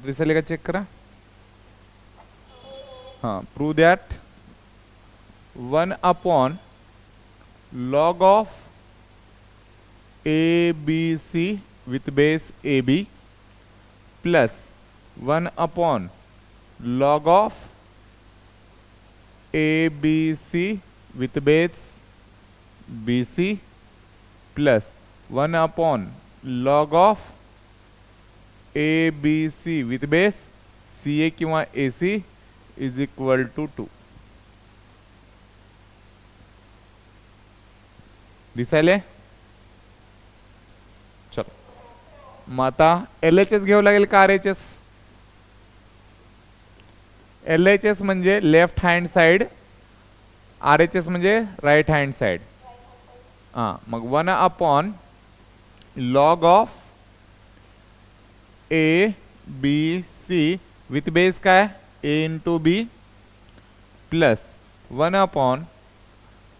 दिसायले का चेक करा. हां, prove that 1 log of ABC with base AB plus 1 log of ABC with base BC plus 1 log of ABC with base CA किंवा AC is equal to 2. दिसायले. चलो मग आता LHS घ्यावं लागेल का RHS. LHS म्हणजे लेफ्ट हँड साइड, RHS म्हणजे right hand side. हां, मग 1 log of ABC with base काय A into B plus 1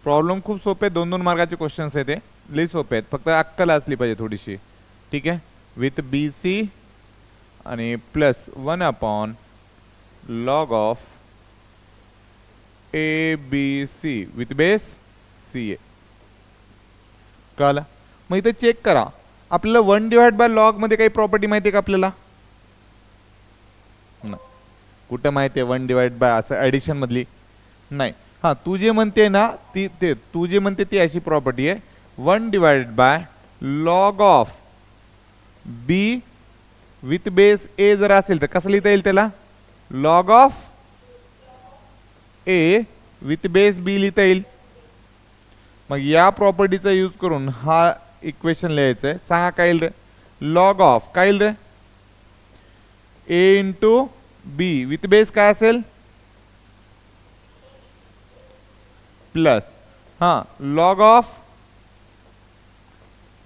problem खूप सोपे, 2-2 मार्काचे क्वेश्चन्स आहेत, ते लई सोपे आहेत, फक्त अक्कल असली पाहिजे थोडीशी. ठीक आहे. विथ BC आणि plus 1 log of ABC with base CA. कळलं. मग इथे चेक करा, आपल्याला 1/log मध्ये काही प्रॉपर्टी माहिती आहे का आपल्याला. कुठं माहिती आहे 1/, असं ॲडिशन मधली नाही. हां, तू जे म्हणते ना ती, ते तू जे म्हणते ती अशी प्रॉपर्टी आहे, 1/log of B with base A जर असेल तर कसं लिहिता येईल त्याला, log of A with base B लिहिता येईल. मग या प्रॉपर्टीचा यूज करून हा इक्वेशन लिहायचं आहे. सांगा काय येईल रे. लॉग ऑफ काय येईल रे, A into B with base काय असेल प्लस, हां, log of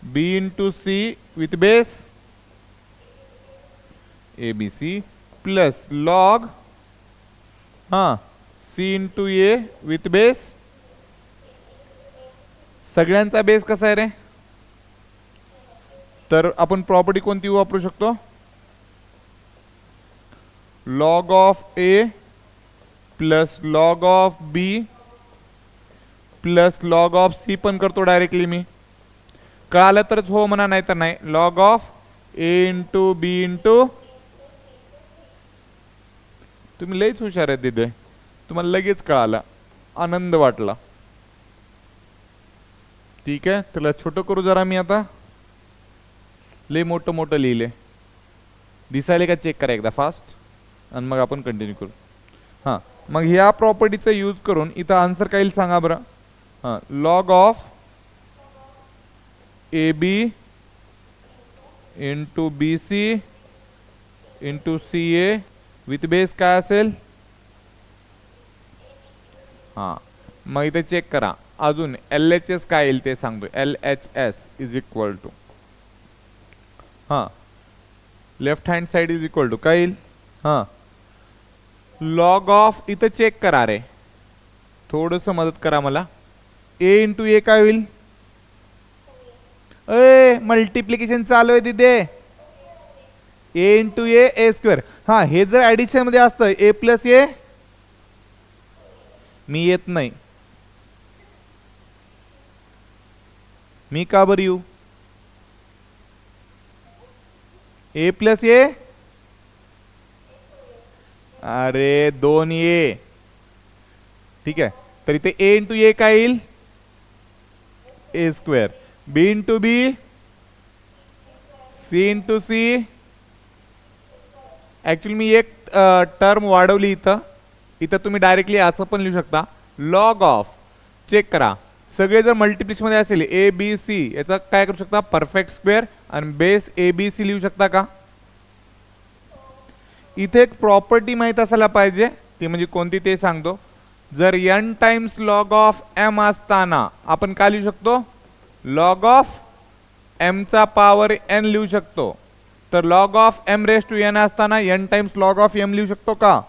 B into C with base ABC plus log, हां, C into A with base. सगळ्यांचा बेस कसा आहे रे, तर आपण प्रॉपर्टी कोणती वापरू शकतो, log of A plus log of B plus log of C पण करतो डायरेक्टली मी. कळालं तरच हो म्हणा, नाही तर नाही. Log of A into B into, तुम्ही लईच हुशार आहे तिथे, तुम्हाला लगेच कळालं, आनंद वाटला. ठीक आहे, त्याला छोटं करू जरा मी आता. लई मोठं मोठं लिहिले, दिसायले का चेक करा एकदा फास्ट, आणि मग आपण कंटिन्यू करू. हां, मग ह्या प्रॉपर्टीचा यूज करून इथं आन्सर काय येईल सांगा बरं. हां, log of AB into BC into CA with base काय असेल. हां, मग इथे चेक करा अजून LHS काय येईल ते सांगतो. LHS इज इक्वल टू, हां, left hand side is equal to काय येईल. हां, लॉग ऑफ, इथं चेक करा रे, थोडंसं मदत करा मला. A इंटू A काय होईल, ए मल्टिप्लिकेशन चालू आहे तिथे. A into A square. हां, हे जर ॲडिशन मध्ये असतं A प्लस A, मी येत नाही, मी का बरं येऊ. A प्लस A, अरे 2A. ठीक आहे, तर इथे A इंटू A काय येईल, A square. B into B, C into C. Actually मी एक टर्म वाढवली इथं, इथं तुम्ही डायरेक्टली असं पण लिहू शकता. लॉग ऑफ, चेक करा, सगळे जर मल्टिप्लिकेशन मध्ये असेल ABC, याचा काय करू शकता, परफेक्ट स्क्वेअर आणि बेस ABC लिहू शकता का. इथे एक प्रॉपर्टी माहित असायला पाहिजे, ती म्हणजे कोणती ते सांगतो. जर n times log of m असताना आपण काय लिहू शकतो, लॉग ऑफ m चा पॉवर n लिहू शकतो. तर log of m raise to n असताना n times log of m लिहू शकतो का.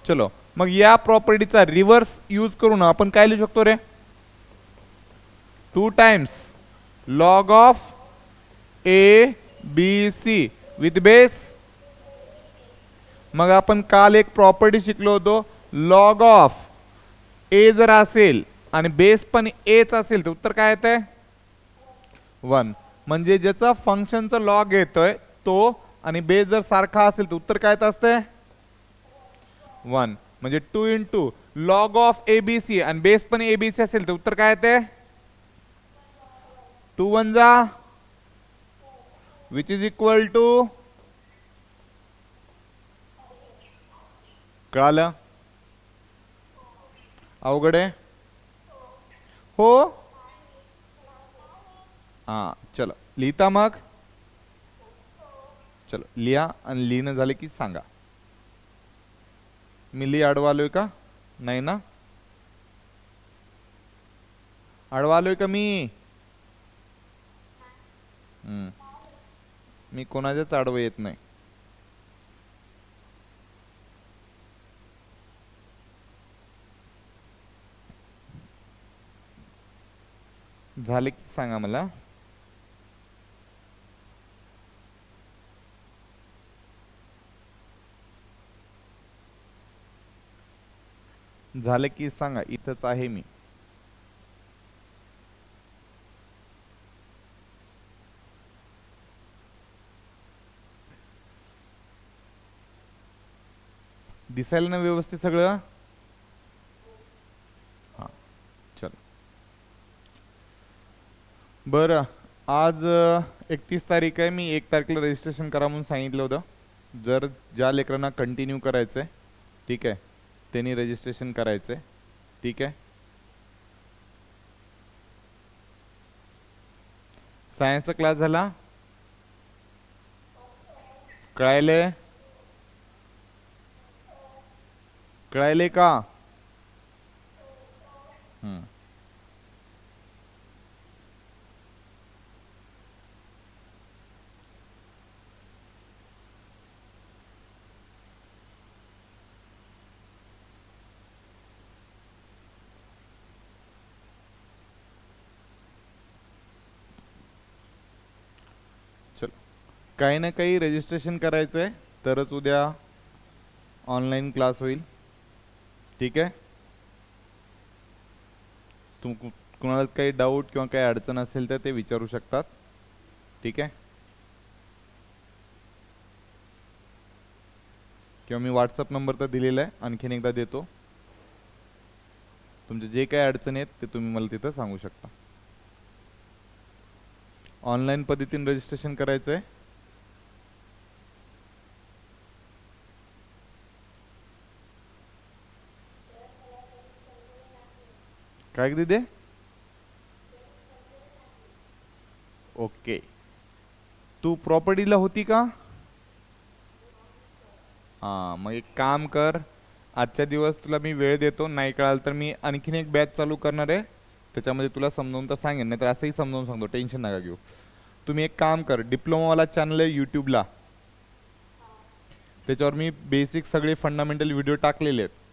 चलो, मग या प्रॉपर्टीचा रिव्हर्स यूज करून आपण काय लिहू शकतो रे, 2 times log of ABC with base मग आपण काल एक प्रॉपर्टी शिकलो होतो, लॉग ऑफ ए जर असेल आणि बेस पण एच असेल तर उत्तर काय येते 1. म्हणजे ज्याचा फंक्शनचा लॉग येतोय तो आणि बेस जर सारखा असेल तर उत्तर काय येत असते 1. म्हणजे 2 इंटू लॉग ऑफ एबीसी आणि बेस पण एबीसी असेल तर उत्तर काय येते 2 1 जा विच इज इक्वल टू, कळालं? अवघड आहे हो. हा चलो लिहिता मग, चलो लिहा आणि लिहिणं झाले की सांगा. मी लिहि आडवा आलोय का नाही ना, आडवा आलोय का मी मी कोणाच्याच आडवं येत नाही. झाले की सांगा मला. झाले की सांगा, इथंच आहे मी. दिसायला ना व्यवस्थित सगळं. हा चल बरं. आज 31 तारीख आहे. मी 1 तारखेला रजिस्ट्रेशन करा म्हणून सांगितलं होतं. जर ज्या लेकरांना कंटिन्यू करायचंय ठीक आहे त्यांनी रजिस्ट्रेशन करायचंय. ठीक आहे. सायन्सचा क्लास झाला, कळायले कळायले का? चल काही ना काही रजिस्ट्रेशन करायचंय तरच उद्या ऑनलाइन क्लास होईल. ठीक आहे. कुणाला काही डाऊट किंवा काही अडचण असेल तर ते विचारू शकतात. ठीक आहे. किंवा मी व्हॉट्सअप नंबर तर दिलेला आहे, आणखीन एकदा देतो. तुमचे जे काही अडचणी आहेत ते तुम्ही मला तिथं सांगू शकता. ऑनलाइन पद्धतीने रजिस्ट्रेशन करायचंय. काय दिदे? ओके. तू प्रॉपर्टीला होती का? हा मग एक काम कर, आजच्या दिवस तुला मी वेळ देतो. नाही कळाल तर मी आणखीन एक बॅच चालू करणार आहे, त्याच्यामध्ये तुला समजावून तर सांगेन, नाही तर असंही समजावून सांगतो. टेन्शन नका घेऊ. तुम्ही एक काम कर, डिप्लोमावाला चॅनल आहे यूट्यूबला, त्याच्यावर मी बेसिक सगळे फंडामेंटल व्हिडिओ टाकलेले आहेत.